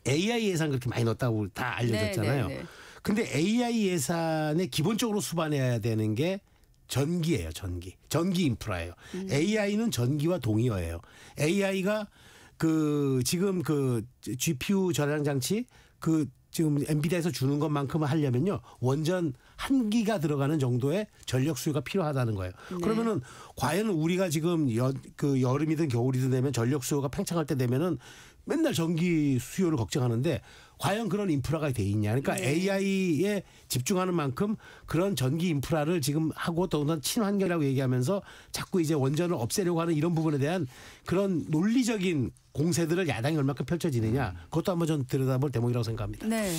AI 예산 그렇게 많이 넣었다고 다 알려졌잖아요. 네. 근데 AI 예산에 기본적으로 수반해야 되는 게 전기예요. 전기 인프라예요. AI는 전기와 동의어예요. AI가 그 지금 그 GPU 저장 장치 그 지금 엔비디아에서 주는 것만큼 하려면요 원전 1기가 들어가는 정도의 전력 수요가 필요하다는 거예요. 그러면은 과연 우리가 지금 그 여름이든 겨울이든 되면 전력 수요가 팽창할 때 되면은 맨날 전기 수요를 걱정하는데 과연 그런 인프라가 돼 있냐. 그러니까 AI에 집중하는 만큼 그런 전기 인프라를 지금 하고 더군다나 친환경이라고 얘기하면서 자꾸 이제 원전을 없애려고 하는 이런 부분에 대한 그런 논리적인 공세들을 야당이 얼마큼 펼쳐지느냐. 그것도 한번 좀 들여다볼 대목이라고 생각합니다. 네.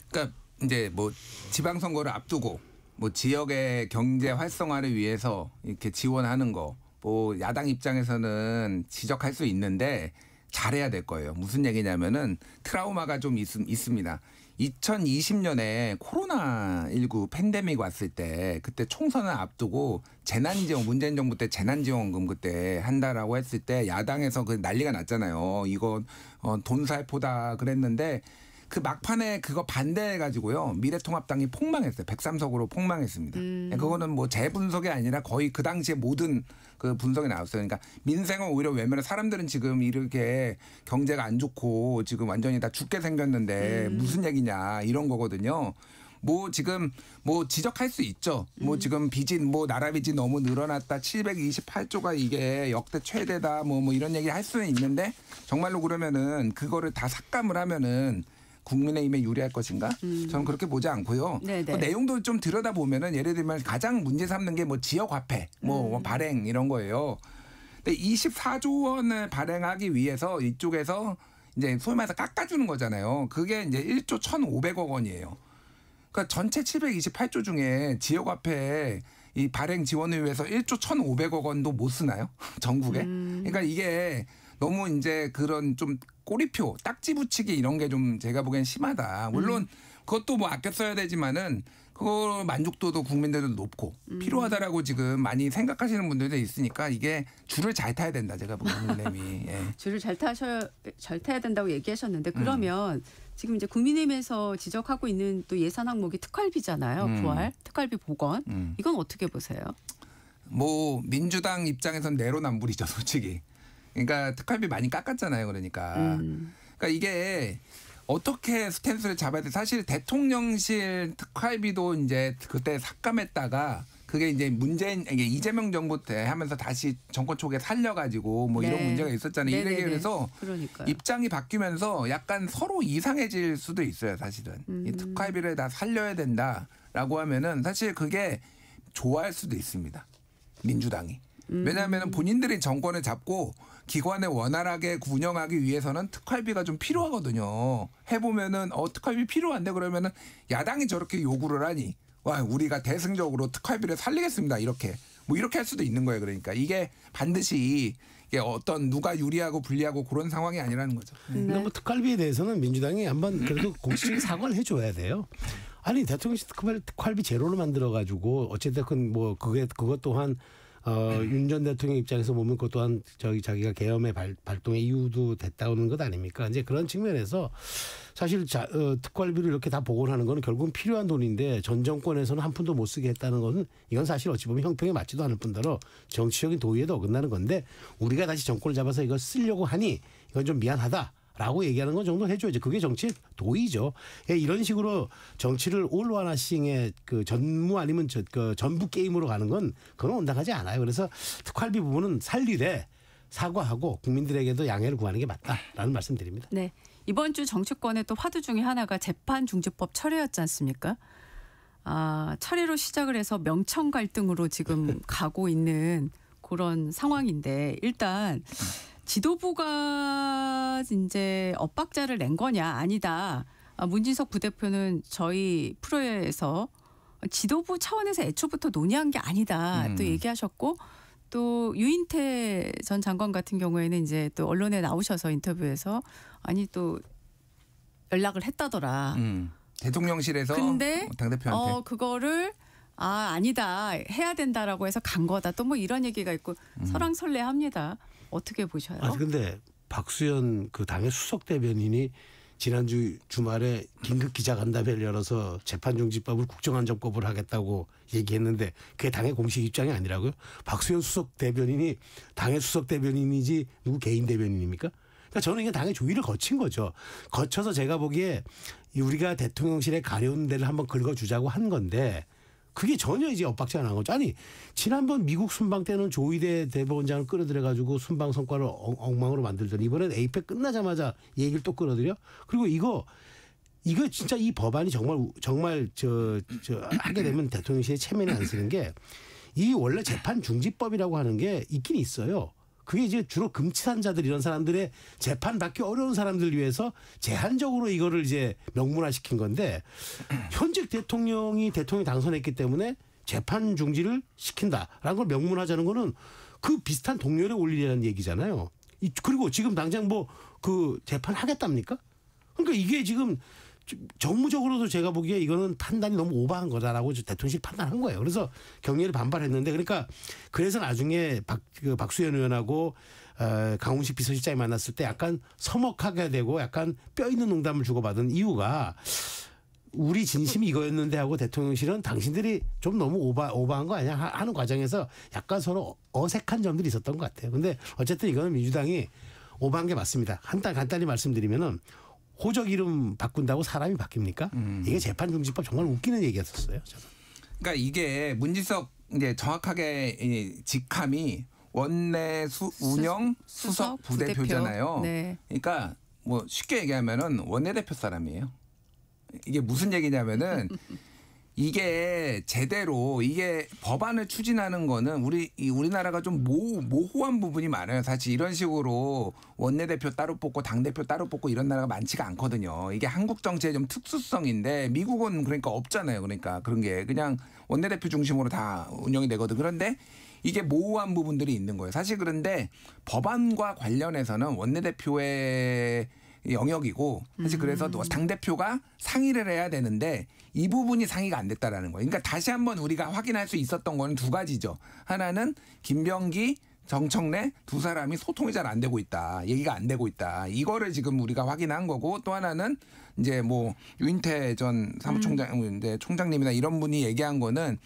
그러니까 이제 뭐 지방선거를 앞두고 뭐 지역의 경제 활성화를 위해서 이렇게 지원하는 거 뭐 야당 입장에서는 지적할 수 있는데 잘해야 될 거예요. 무슨 얘기냐면은 트라우마가 좀 있습니다. 2020년에 코로나19 팬데믹 왔을 때 그때 총선을 앞두고 재난지원 문재인 정부 때 재난지원금 그때 한다라고 했을 때 야당에서 그 난리가 났잖아요. 이거 돈 살포다 그랬는데 그 막판에 그거 반대해가지고요. 미래통합당이 폭망했어요. 103석으로 폭망했습니다. 그거는 뭐 제 분석이 아니라 거의 그 당시에 모든 그 분석이 나왔어요. 그러니까 민생은 오히려 외면해 사람들은 지금 이렇게 경제가 안 좋고 지금 완전히 다 죽게 생겼는데 무슨 얘기냐 이런 거거든요. 뭐 지금 뭐 지적할 수 있죠. 뭐 지금 빚이 뭐 나라 빚이 너무 늘어났다. 728조가 이게 역대 최대다. 뭐 이런 얘기 할 수는 있는데 정말로 그러면은 그거를 다 삭감을 하면은 국민의힘에 유리할 것인가? 저는 그렇게 보지 않고요. 그 내용도 좀 들여다보면은 예를 들면 가장 문제 삼는 게 뭐 지역화폐, 뭐 발행 이런 거예요. 근데 24조 원을 발행하기 위해서 이쪽에서 이제 소위 말해서 깎아주는 거잖아요. 그게 이제 1조 1,500억 원이에요. 그러니까 전체 728조 중에 지역화폐 이 발행 지원을 위해서 1조 1,500억 원도 못 쓰나요? 전국에? 그러니까 이게 너무 이제 그런 좀 꼬리표, 딱지 붙이기 이런 게 좀 제가 보기엔 심하다. 물론 그것도 뭐 아껴 써야 되지만은 그거 만족도도 국민들도 높고 필요하다라고 지금 많이 생각하시는 분들도 있으니까 이게 줄을 잘 타야 된다. 제가 보기엔 국민의힘이. 예. 줄을 잘 타야 된다고 얘기하셨는데 그러면 지금 이제 국민의힘에서 지적하고 있는 또 예산 항목이 특활비잖아요. 부활, 특활비 복원. 이건 어떻게 보세요? 뭐 민주당 입장에선 내로남불이죠, 솔직히. 그러니까 특활비 많이 깎았잖아요. 그러니까 이게 어떻게 스탠스를 잡아야 돼? 사실 대통령실 특활비도 이제 그때 삭감했다가 그게 이제 이게 이재명 정부 때 하면서 다시 정권 초기에 살려가지고 뭐 이런 문제가 있었잖아요. 이렇게 그래서 그러니까요. 입장이 바뀌면서 약간 서로 이상해질 수도 있어요. 사실은 이 특활비를 다 살려야 된다라고 하면은 사실 그게 좋아할 수도 있습니다. 민주당이. 왜냐하면 본인들이 정권을 잡고 기관을 원활하게 운영하기 위해서는 특활비가 좀 필요하거든요. 해보면은 특활비 필요한데 그러면은 야당이 저렇게 요구를 하니 와 우리가 대승적으로 특활비를 살리겠습니다. 이렇게 할 수도 있는 거예요. 그러니까 이게 반드시 이게 어떤 누가 유리하고 불리하고 그런 상황이 아니라는 거죠. 근데 뭐 특활비에 대해서는 민주당이 한번 그래도 공식적인 사과를 해줘야 돼요. 아니 대통령실 특활비 제로를 만들어 가지고 어쨌든 뭐 그것 또한 윤 전 대통령 입장에서 보면 그것 또한 자기가 계엄의 발동의 이유도 됐다는 것 아닙니까? 이제 그런 측면에서 사실 특활비를 이렇게 다 복원하는 건 결국은 필요한 돈인데 전 정권에서는 한 푼도 못 쓰게 했다는 것은 이건 사실 어찌 보면 형평에 맞지도 않을 뿐더러 정치적인 도의에도 어긋나는 건데 우리가 다시 정권을 잡아서 이걸 쓰려고 하니 이건 좀 미안하다. 라고 얘기하는 건 정도 해줘야죠. 그게 정치의 도의죠. 이런 식으로 정치를 올와나싱의 그 전무 아니면 전부 게임으로 가는 건 그건 온당하지 않아요. 그래서 특활비 부분은 살리되 사과하고 국민들에게도 양해를 구하는 게 맞다라는 말씀드립니다. 네. 이번 주 정치권의 또 화두 중에 하나가 재판중지법 철회였지 않습니까? 철회로 시작을 해서 명청 갈등으로 지금 가고 있는 그런 상황인데 일단 지도부가 이제 엇박자를 낸 거냐 아니다. 문진석 부대표는 저희 프로에서 지도부 차원에서 애초부터 논의한 게 아니다. 또 얘기하셨고 또 유인태 전 장관 같은 경우에는 이제 또 언론에 나오셔서 인터뷰에서 아니 또 연락을 했다더라. 대통령실에서 근데 당대표한테 그거를 아니다 해야 된다라고 해서 간 거다. 또 뭐 이런 얘기가 있고 설왕설래합니다. 어떻게 보셔요? 근데 박수현 그 당의 수석 대변인이 지난주 주말에 긴급 기자간담회를 열어서 재판중지법을 국정안전법을 하겠다고 얘기했는데 그게 당의 공식 입장이 아니라고요? 박수현 수석 대변인이 당의 수석 대변인이지 누구 개인 대변인입니까? 그러니까 저는 이게 당의 조의를 거친 거죠. 거쳐서 제가 보기에 우리가 대통령실에 가려운 데를 한번 긁어주자고 한 건데 그게 전혀 이제 엇박자가 난 거죠. 아니 지난번 미국 순방 때는 조의대 대법원장을 끌어들여가지고 순방 성과를 엉망으로 만들더니 이번엔 에이펙 끝나자마자 얘기를 또 끌어들여. 그리고 이거 진짜 이 법안이 정말 하게 되면 대통령실에 체면이 안 쓰는 게 이 원래 재판중지법이라고 하는 게 있긴 있어요. 그게 이제 주로 금치산자들 이런 사람들의 재판 받기 어려운 사람들 위해서 제한적으로 이거를 이제 명문화시킨 건데 현직 대통령이 당선했기 때문에 재판 중지를 시킨다라는 걸 명문화하자는 거는 그 비슷한 동료를 올리려는 얘기잖아요. 그리고 지금 당장 뭐 그 재판 하겠답니까? 그러니까 이게 지금 정무적으로도 제가 보기에 이거는 판단이 너무 오버한 거다라고 대통령실이 판단한 거예요. 그래서 경례를 반발했는데 그래서 나중에 박수현 의원하고 강훈식 비서실장이 만났을 때 약간 서먹하게 되고 약간 뼈 있는 농담을 주고받은 이유가 우리 진심이 이거였는데 하고 대통령실은 당신들이 좀 너무 오버한 거 아니야 하는 과정에서 약간 서로 어색한 점들이 있었던 것 같아요. 근데 어쨌든 이거는 민주당이 오버한 게 맞습니다. 간단히 말씀드리면은 호적 이름 바꾼다고 사람이 바뀝니까? 이게 재판중지법 정말 웃기는 얘기였었어요. 저는. 그러니까 이게 문진석 이제 정확하게 직함이 원내 운영 수석 부대표잖아요. 네. 그러니까 뭐 쉽게 얘기하면은 원내대표 사람이에요. 이게 무슨 얘기냐면은 이게 제대로 이게 법안을 추진하는 거는 우리나라가 좀 모호한 부분이 많아요. 사실 이런 식으로 원내대표 따로 뽑고 당대표 따로 뽑고 이런 나라가 많지가 않거든요. 이게 한국 정치의 좀 특수성인데 미국은 그러니까 없잖아요. 그러니까 그런 게 그냥 원내대표 중심으로 다 운영이 되거든. 그런데 이게 모호한 부분들이 있는 거예요. 사실 그런데 법안과 관련해서는 원내대표의 영역이고 사실 그래서 당대표가 상의를 해야 되는데 이 부분이 상의가 안 됐다라는 거예요. 그러니까 다시 한번 우리가 확인할 수 있었던 거는 두 가지죠. 하나는 김병기, 정청래 두 사람이 소통이 잘 안 되고 있다. 얘기가 안 되고 있다. 이거를 지금 우리가 확인한 거고 또 하나는 이제 뭐 유인태 전 총장님이나 이런 분이 얘기한 거는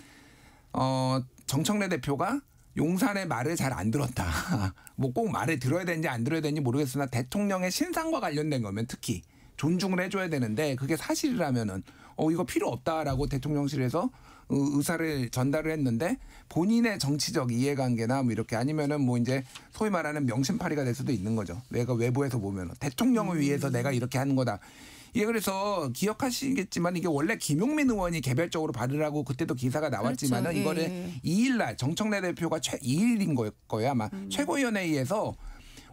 정청래 대표가 용산의 말을 잘 안 들었다. 뭐 꼭 말을 들어야 되는지 안 들어야 되는지 모르겠으나 대통령의 신상과 관련된 거면 특히 존중을 해줘야 되는데 그게 사실이라면은 이거 필요 없다라고 대통령실에서 의사를 전달을 했는데 본인의 정치적 이해관계나 뭐 이렇게 아니면은 뭐 이제 소위 말하는 명심파리가 될 수도 있는 거죠. 내가 외부에서 보면은 대통령을 위해서 내가 이렇게 하는 거다. 예, 그래서 기억하시겠지만 이게 원래 김용민 의원이 개별적으로 받으라고 그때도 기사가 나왔지만은 그렇죠. 이거를 2일 날 정청래 대표가 2일인 거예요 아마 최고위원회의에서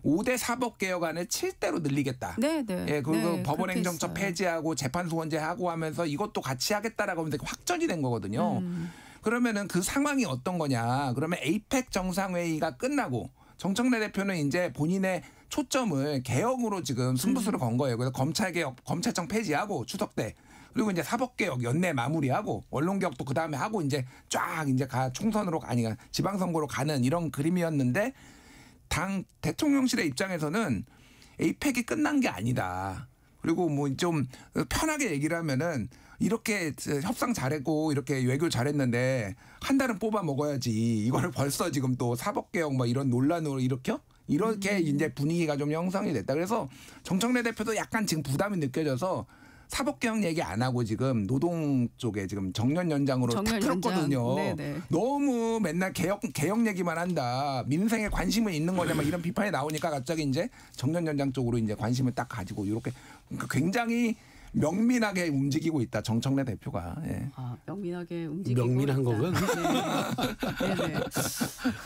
5대 사법개혁안을 7대로 늘리겠다. 네, 네. 예, 그리고 네, 법원행정처 그렇게 했어요. 폐지하고 재판소원제하고 하면서 이것도 같이 하겠다라고 하면서 확정이 된 거거든요. 그러면은 그 상황이 어떤 거냐? 그러면 에이펙 정상회의가 끝나고 정청래 대표는 이제 본인의 초점을 개혁으로 지금 승부수를 건 거예요. 그래서 검찰개혁, 검찰청 폐지하고 추석 때 그리고 이제 사법개혁 연내 마무리하고 언론개혁도 그 다음에 하고 이제 쫙 이제 총선으로 아니 지방선거로 가는 이런 그림이었는데 당 대통령실의 입장에서는 에이펙이 끝난 게 아니다. 그리고 뭐 좀 편하게 얘기를 하면은 이렇게 협상 잘했고 이렇게 외교 잘했는데 한 달은 뽑아 먹어야지. 이걸 벌써 지금 또 사법개혁 뭐 이런 논란으로 이렇게 이제 분위기가 좀 형성이 됐다. 그래서 정청래 대표도 약간 지금 부담이 느껴져서 사법개혁 얘기 안 하고 지금 노동 쪽에 지금 정년 연장으로 탁 틀었거든요. 네네. 너무 맨날 개혁 얘기만 한다. 민생에 관심은 있는 거냐 막 이런 비판이 나오니까 갑자기 이제 정년 연장 쪽으로 이제 관심을 딱 가지고 이렇게 굉장히 명민하게 움직이고 있다. 정청래 대표가. 예. 아, 명민하게 움직이고 명민한 있다. 거군. 네. 네.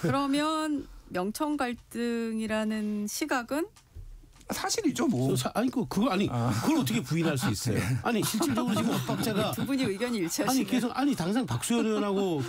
그러면 명청 갈등이라는 시각은 사실이죠, 뭐. 아니 그걸 어떻게 부인할 수 있어요? 아니 실질적으로 지금 엇박자가 두 분이 의견이 일치하시네요. 아니 계속 당장 박수현 의원하고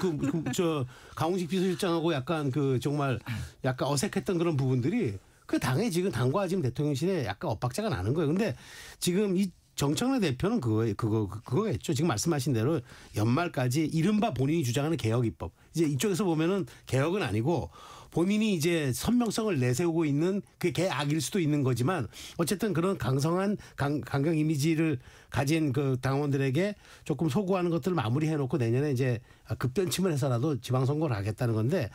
저 강훈식 비서실장하고 약간 그 정말 약간 어색했던 그런 부분들이 그 당에 지금 당과 지금 대통령실에 약간 엇박자가 나는 거예요. 근데 지금 이 정청래 대표는 그거겠죠. 지금 말씀하신 대로 연말까지 이른바 본인이 주장하는 개혁 입법. 이제 이쪽에서 보면은 개혁은 아니고 본인이 이제 선명성을 내세우고 있는 그게 개악일 수도 있는 거지만 어쨌든 그런 강성한 강경 이미지를 가진 그 당원들에게 조금 소구하는 것들을 마무리해 놓고 내년에 이제 급변침을 해서라도 지방선거를 하겠다는 건데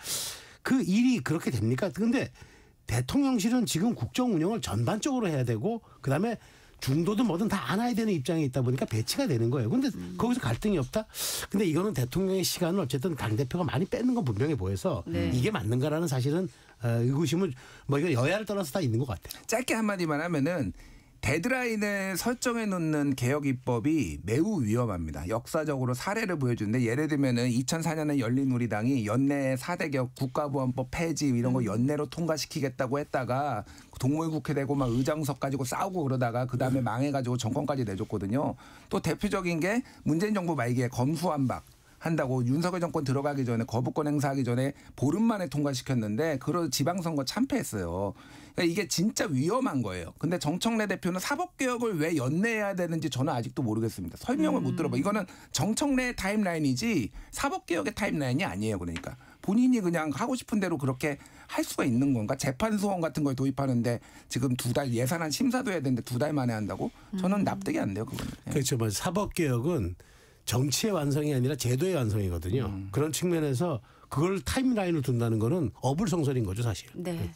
그 일이 그렇게 됩니까? 근데 대통령실은 지금 국정 운영을 전반적으로 해야 되고 그다음에 중도든 뭐든 다 안아야 되는 입장에 있다 보니까 배치가 되는 거예요. 근데 거기서 갈등이 없다? 근데 이거는 대통령의 시간을 어쨌든 당대표가 많이 뺏는 건 분명해 보여서 네. 이게 맞는가라는 사실은 의구심은 뭐 이거 여야를 떠나서 다 있는 것 같아요. 짧게 한마디만 하면은 데드라인을 설정해 놓는 개혁 입법이 매우 위험합니다. 역사적으로 사례를 보여주는데 예를 들면은 2004년에 열린우리당이 연내 4대 개혁 국가보안법 폐지 이런 거 연내로 통과시키겠다고 했다가 동물국회 되고 막 의장석 가지고 싸우고 그러다가 그다음에 망해가지고 정권까지 내줬거든요. 또 대표적인 게 문재인 정부 말기에 검수완박 한다고 윤석열 정권 들어가기 전에 거부권 행사하기 전에 보름 만에 통과시켰는데 그런 지방선거 참패했어요. 그러니까 이게 진짜 위험한 거예요. 근데 정청래 대표는 사법개혁을 왜 연내해야 되는지 저는 아직도 모르겠습니다. 설명을 못 들어봐. 이거는 정청래의 타임라인이지 사법개혁의 타임라인이 아니에요. 그러니까 본인이 그냥 하고 싶은 대로 그렇게 할 수가 있는 건가? 재판소원 같은 걸 도입하는데 지금 2달 예산안 심사도 해야 되는데 2달 만에 한다고? 저는 납득이 안 돼요. 그거는. 그렇죠. 뭐 사법개혁은 정치의 완성이 아니라 제도의 완성이거든요. 그런 측면에서 그걸 타임라인을 둔다는 거는 어불성설인 거죠, 사실. 네.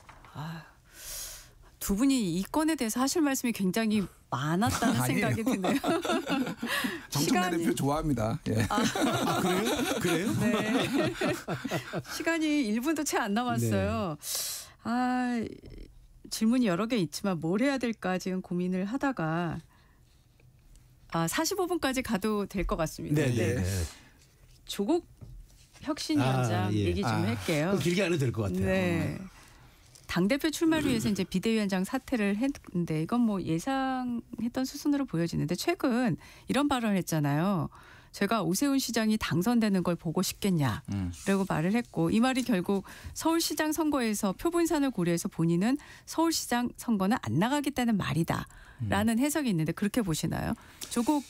두 분이 이 건에 대해서 하실 말씀이 굉장히 많았다는 아니에요. 생각이 드네요. 정청래 대표 좋아합니다. 예. 그래요? 네. 시간이 1분도 채 안 남았어요. 질문이 여러 개 있지만 뭘 해야 될까 지금 고민을 하다가 45분까지 가도 될 것 같습니다. 네. 조국 혁신위원장 예. 얘기 좀 할게요. 길게 안 해도 될 것 같아요. 네. 당대표 출마를 위해서 이제 비대위원장 사퇴를 했는데 이건 뭐 예상했던 수순으로 보여지는데 최근 이런 발언을 했잖아요. 제가 오세훈 시장이 당선되는 걸 보고 싶겠냐라고 말을 했고 이 말이 결국 서울시장 선거에서 표분산을 고려해서 본인은 서울시장 선거는 안 나가겠다는 말이다라는 해석이 있는데 그렇게 보시나요? 조국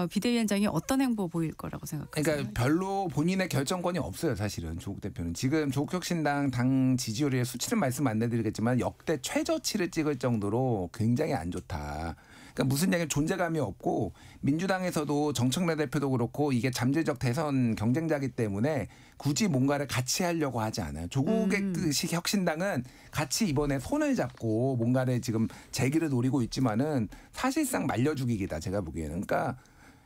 비대위원장이 어떤 행보 보일 거라고 생각하세요? 그러니까 별로 본인의 결정권이 없어요. 사실은 조국 대표는. 지금 조국혁신당 당 지지율의 수치는 말씀 안 해드리겠지만 역대 최저치를 찍을 정도로 굉장히 안 좋다. 그러니까 무슨 얘기는 존재감이 없고 민주당에서도 정청래 대표도 그렇고 이게 잠재적 대선 경쟁자이기 때문에 굳이 뭔가를 같이 하려고 하지 않아요. 조국의 그 혁신당은 같이 이번에 손을 잡고 뭔가를 지금 재기를 노리고 있지만은 사실상 말려주기기다. 제가 보기에는. 그러니까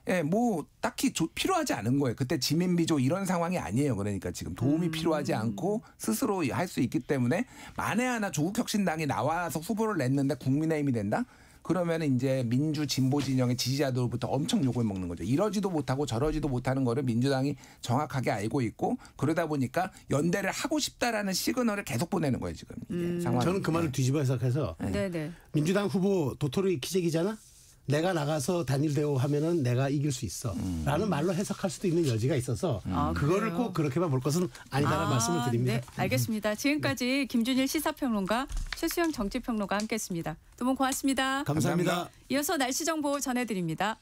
예, 뭐 딱히 필요하지 않은 거예요. 그때 지민비조 이런 상황이 아니에요. 그러니까 지금 도움이 필요하지 않고 스스로 할 수 있기 때문에 만에 하나 조국혁신당이 나와서 후보를 냈는데 국민의힘이 된다? 그러면 이제 민주 진보 진영의 지지자들부터 엄청 욕을 먹는 거죠. 이러지도 못하고 저러지도 못하는 거를 민주당이 정확하게 알고 있고 그러다 보니까 연대를 하고 싶다라는 시그널을 계속 보내는 거예요 지금 이게 상황이. 저는 그 말을 뒤집어 해석해서 네네. 민주당 후보 도토리 키재기잖아. 내가 나가서 단일 대우하면은 내가 이길 수 있어라는 말로 해석할 수도 있는 여지가 있어서 그거를 그래요? 꼭 그렇게만 볼 것은 아니다라는 말씀을 드립니다. 네, 알겠습니다. 지금까지 김준일 시사평론가, 최수영 정치평론가 함께했습니다. 두 분 고맙습니다. 감사합니다. 이어서 날씨 정보 전해드립니다.